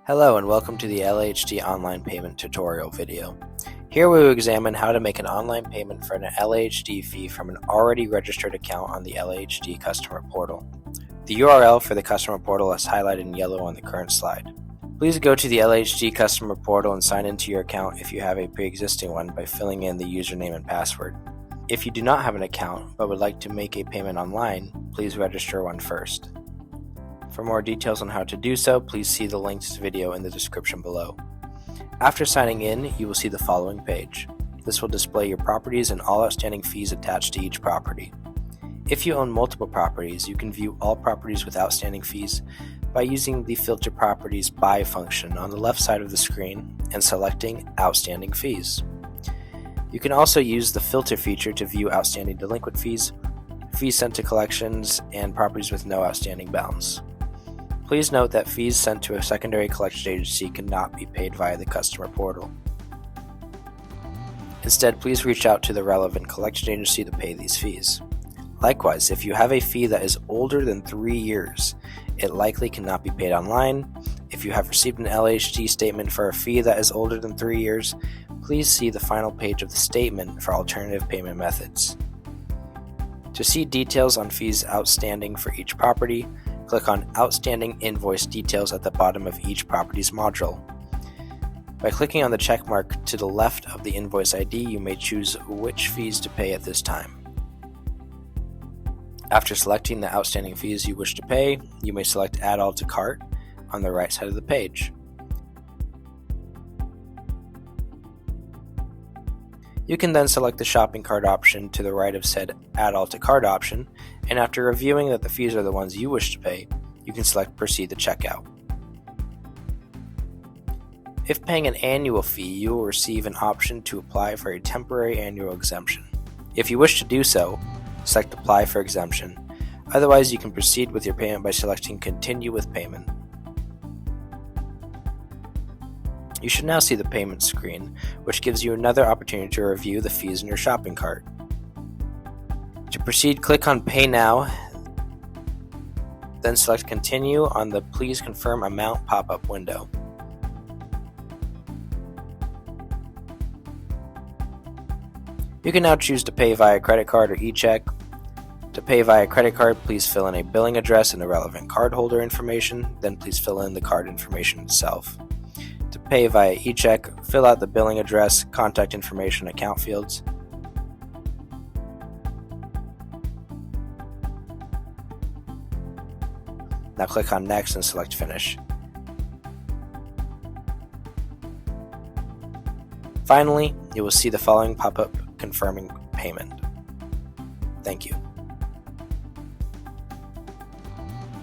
Hello and welcome to the LHD online payment tutorial video. Here we will examine how to make an online payment for an LHD fee from an already registered account on the LHD customer portal. The URL for the customer portal is highlighted in yellow on the current slide. Please go to the LHD customer portal and sign into your account if you have a pre-existing one by filling in the username and password. If you do not have an account but would like to make a payment online, please register one first. For more details on how to do so, please see the linked video in the description below. After signing in, you will see the following page. This will display your properties and all outstanding fees attached to each property. If you own multiple properties, you can view all properties with outstanding fees by using the Filter Properties By function on the left side of the screen and selecting Outstanding Fees. You can also use the Filter feature to view outstanding delinquent fees, fees sent to collections, and properties with no outstanding balance. Please note that fees sent to a secondary collection agency cannot be paid via the customer portal. Instead, please reach out to the relevant collection agency to pay these fees. Likewise, if you have a fee that is older than 3 years, it likely cannot be paid online. If you have received an LHD statement for a fee that is older than 3 years, please see the final page of the statement for alternative payment methods. To see details on fees outstanding for each property, click on Outstanding Invoice Details at the bottom of each property's module. By clicking on the check mark to the left of the invoice ID, you may choose which fees to pay at this time. After selecting the outstanding fees you wish to pay, you may select Add All to Cart on the right side of the page. You can then select the shopping cart option to the right of said Add All to Cart option, and after reviewing that the fees are the ones you wish to pay, you can select Proceed to Checkout. If paying an annual fee, you will receive an option to apply for a temporary annual exemption. If you wish to do so, select Apply for Exemption. Otherwise, you can proceed with your payment by selecting Continue with Payment. You should now see the payment screen, which gives you another opportunity to review the fees in your shopping cart. To proceed, click on Pay Now, then select Continue on the Please Confirm Amount pop-up window. You can now choose to pay via credit card or e-check. To pay via credit card, please fill in a billing address and the relevant cardholder information, then please fill in the card information itself. To pay via e-check, fill out the billing address, contact information, account fields. Now click on Next and select Finish. Finally, you will see the following pop-up confirming payment. Thank you.